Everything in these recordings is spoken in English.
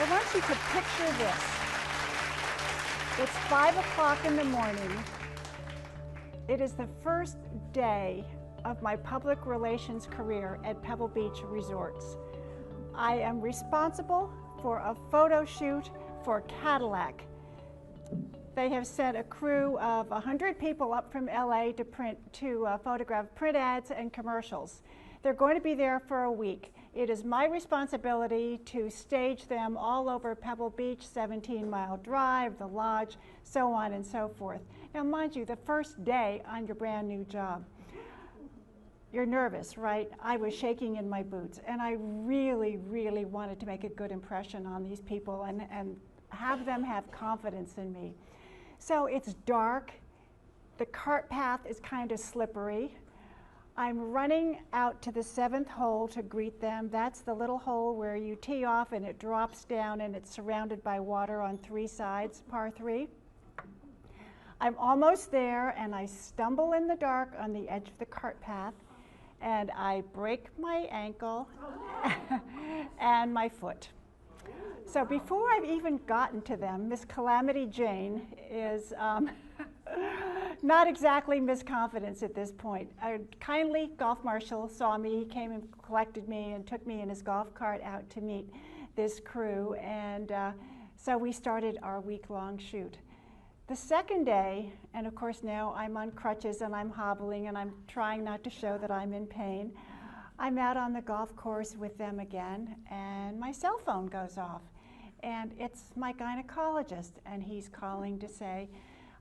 I want you to picture this. It's 5 o'clock in the morning. It is the first day of my public relations career at Pebble Beach Resorts. I am responsible for a photo shoot for Cadillac. They have sent a crew of 100 people up from LA to photograph print ads and commercials. They're going to be there for a week. It is my responsibility to stage them all over Pebble Beach, 17-Mile Drive, the Lodge, so on and so forth. Now, mind you, the first day on your brand new job, you're nervous, right? I was shaking in my boots, and I really, really wanted to make a good impression on these people and have them have confidence in me. So it's dark. The cart path is kind of slippery. I'm running out to the 7th hole to greet them. That's the little hole where you tee off and it drops down and it's surrounded by water on 3 sides, par 3. I'm almost there and I stumble in the dark on the edge of the cart path and I break my ankle and my foot. So before I've even gotten to them, Miss Calamity Jane is not exactly Miss Confidence at this point. A kindly golf marshal saw me, he came and collected me and took me in his golf cart out to meet this crew, and so we started our week-long shoot. The second day, and of course now I'm on crutches and I'm hobbling and I'm trying not to show that I'm in pain, I'm out on the golf course with them again and my cell phone goes off. And it's my gynecologist, and he's calling to say,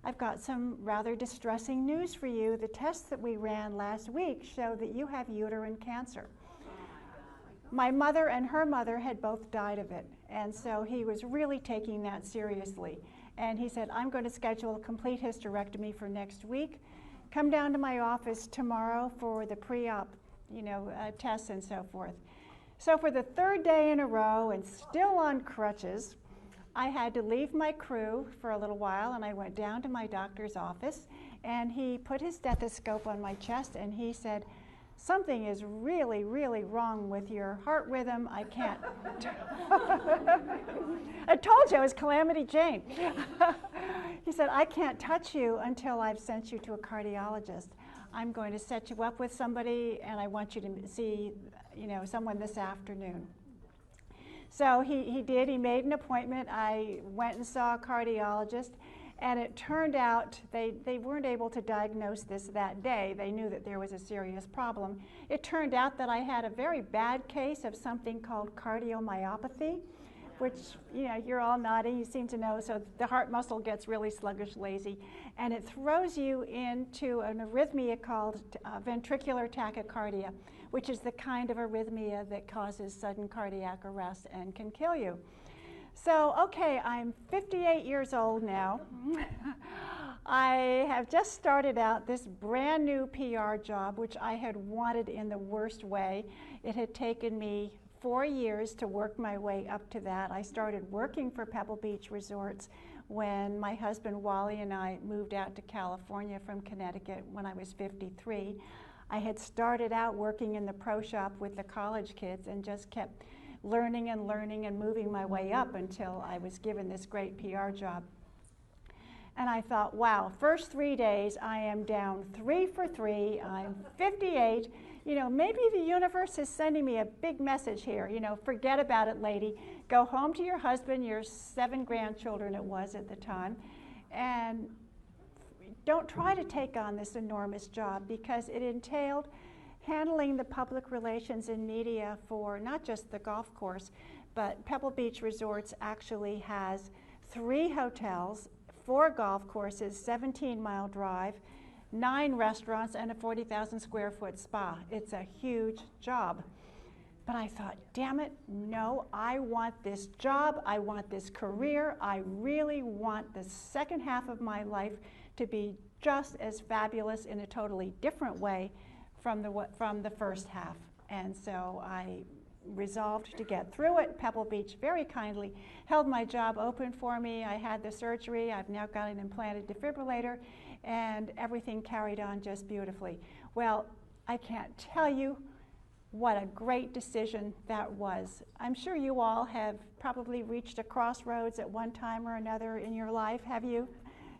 I've got some rather distressing news for you. The tests that we ran last week show that you have uterine cancer. My mother and her mother had both died of it, and so he was really taking that seriously. And he said, I'm going to schedule a complete hysterectomy for next week. Come down to my office tomorrow for the pre-op, tests and so forth. So for the 3rd day in a row and still on crutches, I had to leave my crew for a little while and I went down to my doctor's office and he put his stethoscope on my chest and he said, something is really, really wrong with your heart rhythm. I can't. I told you I was Calamity Jane. He said, I can't touch you until I've sent you to a cardiologist. I'm going to set you up with somebody and I want you to see someone this afternoon. So he did, he made an appointment. I went and saw a cardiologist and it turned out they weren't able to diagnose this that day. They knew that there was a serious problem. It turned out that I had a very bad case of something called cardiomyopathy, which, you're all nodding, you seem to know, so the heart muscle gets really sluggish, lazy, and it throws you into an arrhythmia called ventricular tachycardia, which is the kind of arrhythmia that causes sudden cardiac arrest and can kill you. So, okay, I'm 58 years old now. I have just started out this brand new PR job, which I had wanted in the worst way. It had taken me 4 years to work my way up to that. I started working for Pebble Beach Resorts when my husband Wally and I moved out to California from Connecticut when I was 53. I had started out working in the pro shop with the college kids and just kept learning and learning and moving my way up until I was given this great PR job. And I thought, wow, first 3 days I am down 3 for 3, I'm 58, maybe the universe is sending me a big message here, forget about it, lady. Go home to your husband, your 7 grandchildren it was at the time, and don't try to take on this enormous job because it entailed handling the public relations and media for not just the golf course, but Pebble Beach Resorts actually has 3 hotels, 4 golf courses, 17-Mile Drive, 9 restaurants, and a 40,000 square foot spa. It's a huge job. But I thought, damn it, no, I want this job, I want this career, I really want the second half of my life to be just as fabulous in a totally different way from the first half. And so I resolved to get through it. Pebble Beach very kindly held my job open for me. I had the surgery. I've now got an implanted defibrillator, and everything carried on just beautifully. Well, I can't tell you what a great decision that was. I'm sure you all have probably reached a crossroads at one time or another in your life. Have you?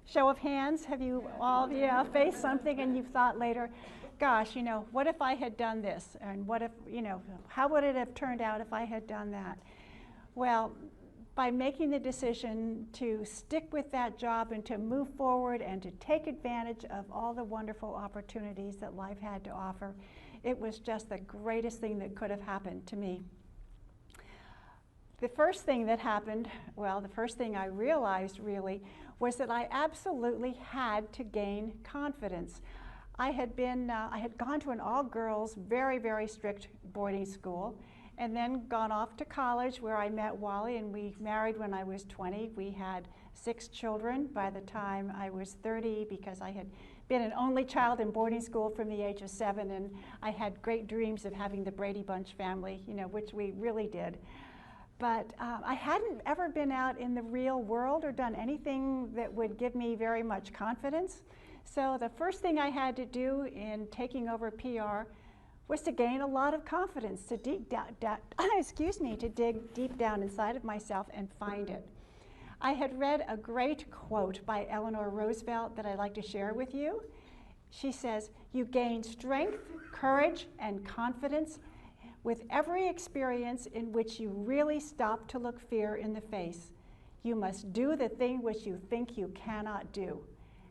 Show of hands, have you all faced something and you've thought later, gosh, what if I had done this? And what if, how would it have turned out if I had done that? Well, by making the decision to stick with that job and to move forward and to take advantage of all the wonderful opportunities that life had to offer, it was just the greatest thing that could have happened to me. The first thing that happened, well, the first thing I realized really was that I absolutely had to gain confidence. I had gone to an all-girls, very, very strict boarding school, and then gone off to college where I met Wally, and we married when I was 20. We had 6 children by the time I was 30 because I had been an only child in boarding school from the age of 7, and I had great dreams of having the Brady Bunch family, which we really did. But I hadn't ever been out in the real world or done anything that would give me very much confidence. So the first thing I had to do in taking over PR was to gain a lot of confidence, to dig deep down inside of myself and find it. I had read a great quote by Eleanor Roosevelt that I'd like to share with you. She says, "You gain strength, courage, and confidence with every experience in which you really stop to look fear in the face. You must do the thing which you think you cannot do."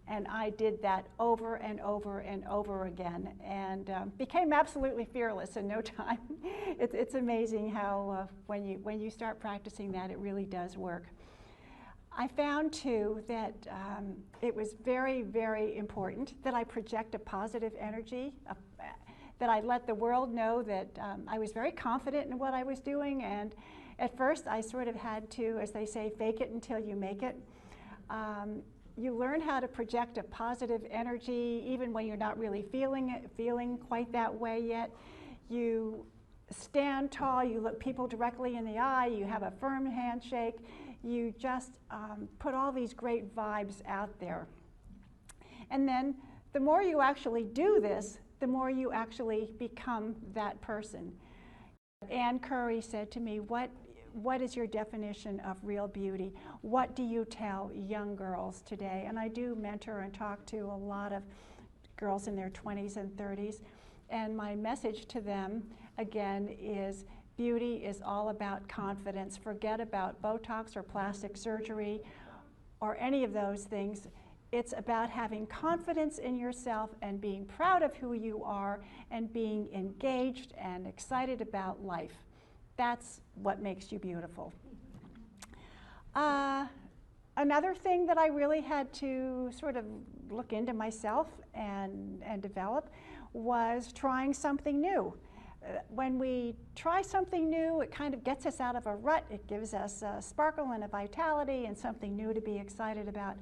And I did that over and over and over again, and became absolutely fearless in no time. It's amazing how when you start practicing that, it really does work. I found too that it was very, very important that I project a positive energy, that I let the world know that I was very confident in what I was doing, and at first I sort of had to, as they say, fake it until you make it. You learn how to project a positive energy even when you're not really feeling quite that way yet. You stand tall, you look people directly in the eye, you have a firm handshake, you just put all these great vibes out there. And then the more you actually do this, the more you actually become that person. Ann Curry said to me, what is your definition of real beauty? What do you tell young girls today? And I do mentor and talk to a lot of girls in their 20s and 30s. And my message to them, again, is beauty is all about confidence. Forget about Botox or plastic surgery or any of those things. It's about having confidence in yourself and being proud of who you are and being engaged and excited about life. That's what makes you beautiful. Another thing that I really had to sort of look into myself and develop was trying something new. When we try something new, it kind of gets us out of a rut. It gives us a sparkle and a vitality and something new to be excited about.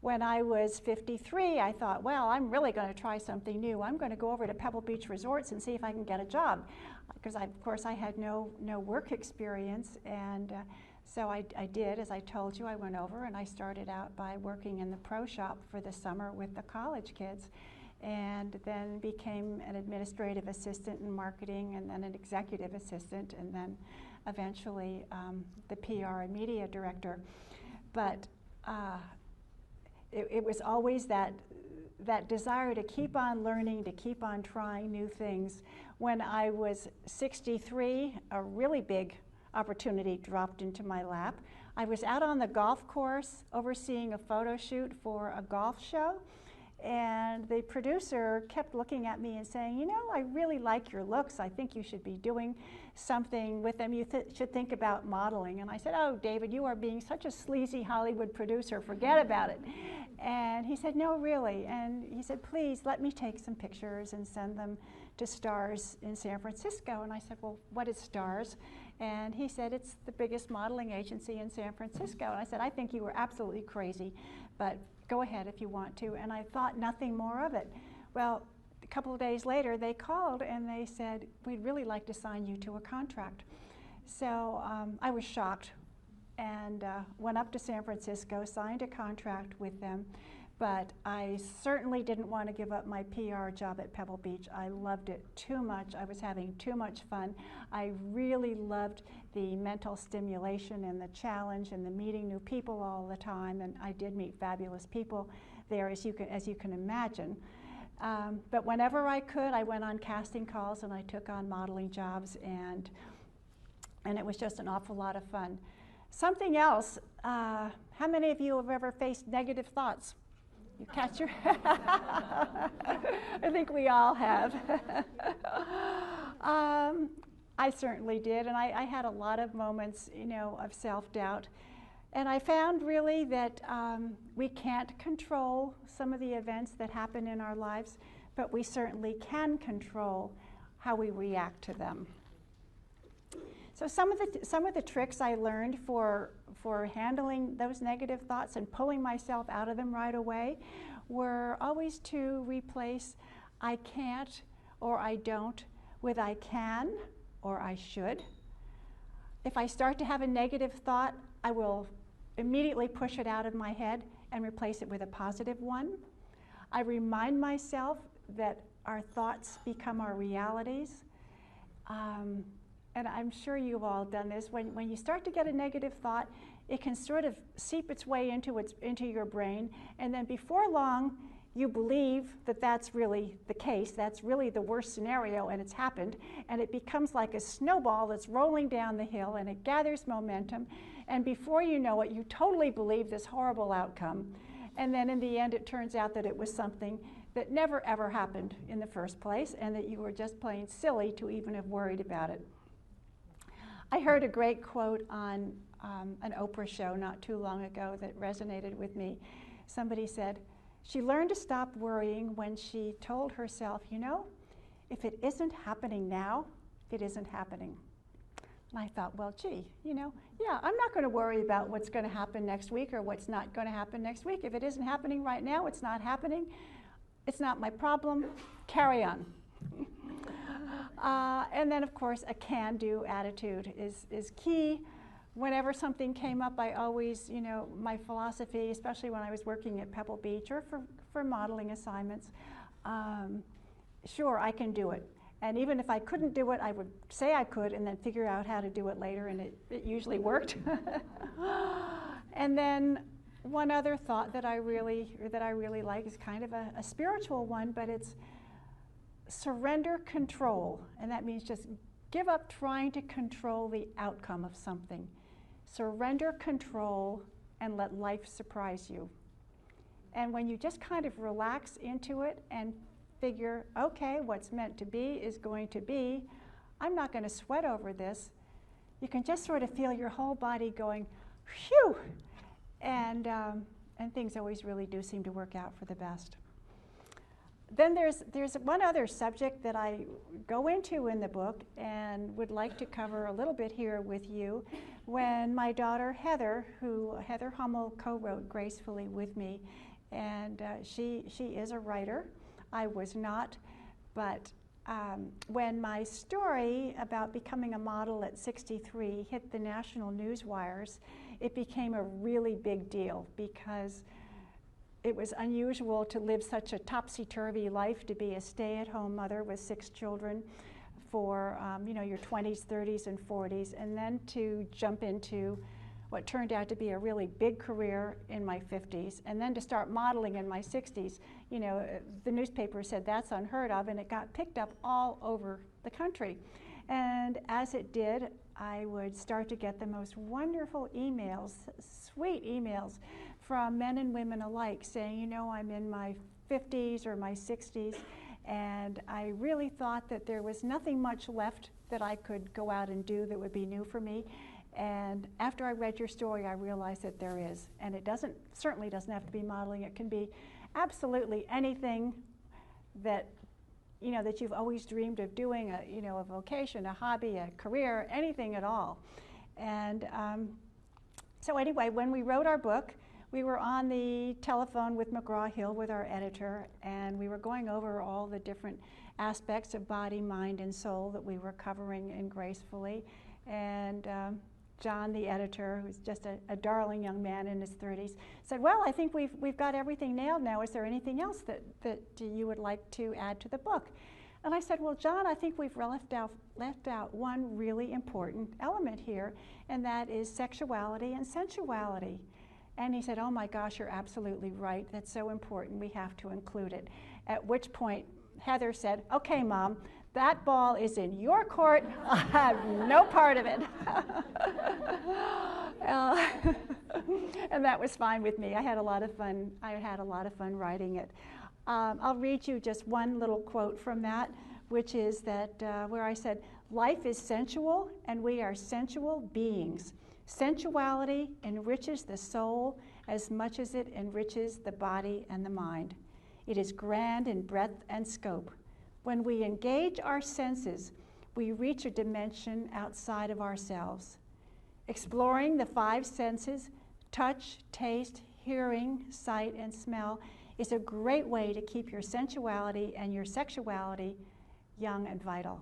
When I was 53, I thought, well, I'm really going to try something new. I'm going to go over to Pebble Beach Resorts and see if I can get a job. Because, of course, I had no work experience. And so I did, as I told you, I went over and I started out by working in the pro shop for the summer with the college kids. And then became an administrative assistant in marketing, and then an executive assistant, and then eventually the PR and media director. But it was always that desire to keep on learning, to keep on trying new things. When I was 63, a really big opportunity dropped into my lap. I was out on the golf course overseeing a photo shoot for a golf show, and the producer kept looking at me and saying, you know, I really like your looks. I think you should be doing something with them. You should think about modeling. And I said, oh, David, you are being such a sleazy Hollywood producer. Forget about it. And he said, no, really. And he said, please let me take some pictures and send them to Stars in San Francisco. And I said, well, what is Stars? And he said, it's the biggest modeling agency in San Francisco. And I said, I think you were absolutely crazy, but go ahead if you want to. And I thought nothing more of it. Well, a couple of days later, they called and they said, we'd really like to sign you to a contract. So I was shocked and went up to San Francisco, signed a contract with them. but I certainly didn't want to give up my PR job at Pebble Beach. I loved it too much. I was having too much fun. I really loved the mental stimulation and the challenge and the meeting new people all the time, and I did meet fabulous people there, as you can imagine. But whenever I could, I went on casting calls and I took on modeling jobs, and it was just an awful lot of fun. Something else, how many of you have ever faced negative thoughts? You catch your I think we all have. I certainly did, and I had a lot of moments, of self-doubt. And I found really that we can't control some of the events that happen in our lives, but we certainly can control how we react to them. So some of the tricks I learned for handling those negative thoughts and pulling myself out of them right away were always to replace I can't or I don't with I can or I should. If I start to have a negative thought, I will immediately push it out of my head and replace it with a positive one. I remind myself that our thoughts become our realities. And I'm sure you've all done this. When you start to get a negative thought, it can sort of seep its way into your brain, and then before long, you believe that that's really the case, that's really the worst scenario, and it's happened, and it becomes like a snowball that's rolling down the hill, and it gathers momentum, and before you know it, you totally believe this horrible outcome, and then in the end, it turns out that it was something that never ever happened in the first place, and that you were just plain silly to even have worried about it. I heard a great quote on an Oprah show not too long ago that resonated with me. Somebody said, she learned to stop worrying when she told herself, if it isn't happening now, it isn't happening. And I thought, well, gee, yeah, I'm not going to worry about what's going to happen next week or what's not going to happen next week. If it isn't happening right now, it's not happening. It's not my problem. Carry on. And then, of course, a can-do attitude is key. Whenever something came up, I always, my philosophy, especially when I was working at Pebble Beach or for modeling assignments, sure, I can do it. And even if I couldn't do it, I would say I could and then figure out how to do it later, and it usually worked. And then one other thought that I really like is kind of a spiritual one, but it's surrender control, and that means just give up trying to control the outcome of something. Surrender control and let life surprise you. And when you just kind of relax into it and figure, okay, what's meant to be is going to be, I'm not going to sweat over this, you can just sort of feel your whole body going, phew, and things always really do seem to work out for the best. Then there's one other subject that I go into in the book and would like to cover a little bit here with you. When my daughter Heather Hummel co-wrote Gracefully with me, and she is a writer. I was not, but when my story about becoming a model at 63 hit the national news wires, it became a really big deal because it was unusual to live such a topsy-turvy life, to be a stay-at-home mother with 6 children for your 20s, 30s, and 40s, and then to jump into what turned out to be a really big career in my 50s, and then to start modeling in my 60s. The newspaper said that's unheard of, and it got picked up all over the country. And as it did, I would start to get the most wonderful emails, sweet emails, from men and women alike saying, I'm in my 50s or my 60s, and I really thought that there was nothing much left that I could go out and do that would be new for me. And after I read your story, I realized that there is. And it certainly doesn't have to be modeling. It can be absolutely anything that, that you've always dreamed of doing, a vocation, a hobby, a career, anything at all. And so anyway, when we wrote our book, we were on the telephone with McGraw-Hill, with our editor, and we were going over all the different aspects of body, mind, and soul that we were covering in Gracefully. And John, the editor, who's just a darling young man in his 30s, said, well, I think we've got everything nailed now. Is there anything else that you would like to add to the book? And I said, well, John, I think we've left out one really important element here, and that is sexuality and sensuality. And he said, oh my gosh, you're absolutely right. That's so important. We have to include it. At which point, Heather said, okay, Mom, that ball is in your court. I have no part of it. And that was fine with me. I had a lot of fun. I had a lot of fun writing it. I'll read you just one little quote from that, which is that where I said, life is sensual and we are sensual beings. Sensuality enriches the soul as much as it enriches the body and the mind. It is grand in breadth and scope. When we engage our senses, we reach a dimension outside of ourselves. Exploring the 5 senses, touch, taste, hearing, sight, and smell, is a great way to keep your sensuality and your sexuality young and vital.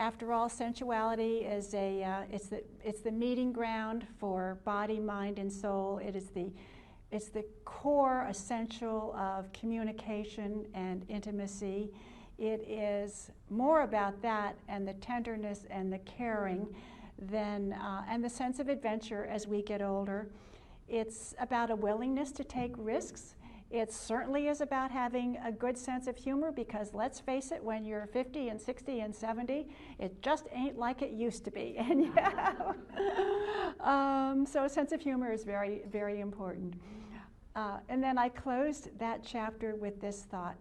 After all, sensuality is it's the meeting ground for body, mind, and soul. It's the core essential of communication and intimacy. It is more about that and the tenderness and the caring than, and the sense of adventure as we get older. It's about a willingness to take risks. It certainly is about having a good sense of humor, because let's face it, when you're 50 and 60 and 70, it just ain't like it used to be. And so a sense of humor is very, very important. And then I closed that chapter with this thought.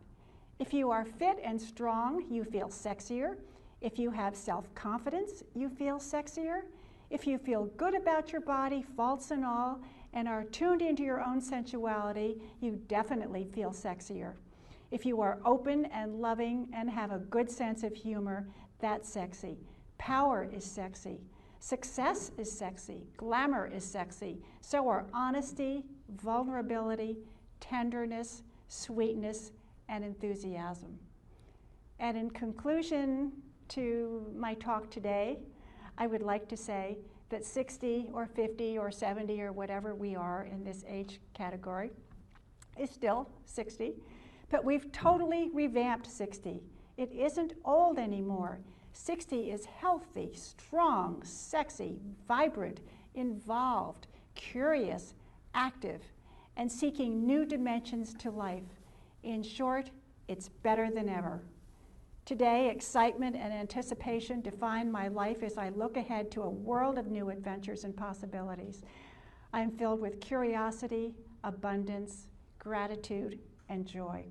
If you are fit and strong, you feel sexier. If you have self-confidence, you feel sexier. If you feel good about your body, faults and all, and are tuned into your own sensuality, you definitely feel sexier. If you are open and loving and have a good sense of humor, that's sexy. Power is sexy. Success is sexy. Glamour is sexy. So are honesty, vulnerability, tenderness, sweetness, and enthusiasm. And in conclusion to my talk today, I would like to say that 60 or 50 or 70 or whatever we are in this age category is still 60, but we've totally revamped 60. It isn't old anymore. 60 is healthy, strong, sexy, vibrant, involved, curious, active, and seeking new dimensions to life. In short, it's better than ever. Today, excitement and anticipation define my life as I look ahead to a world of new adventures and possibilities. I am filled with curiosity, abundance, gratitude, and joy.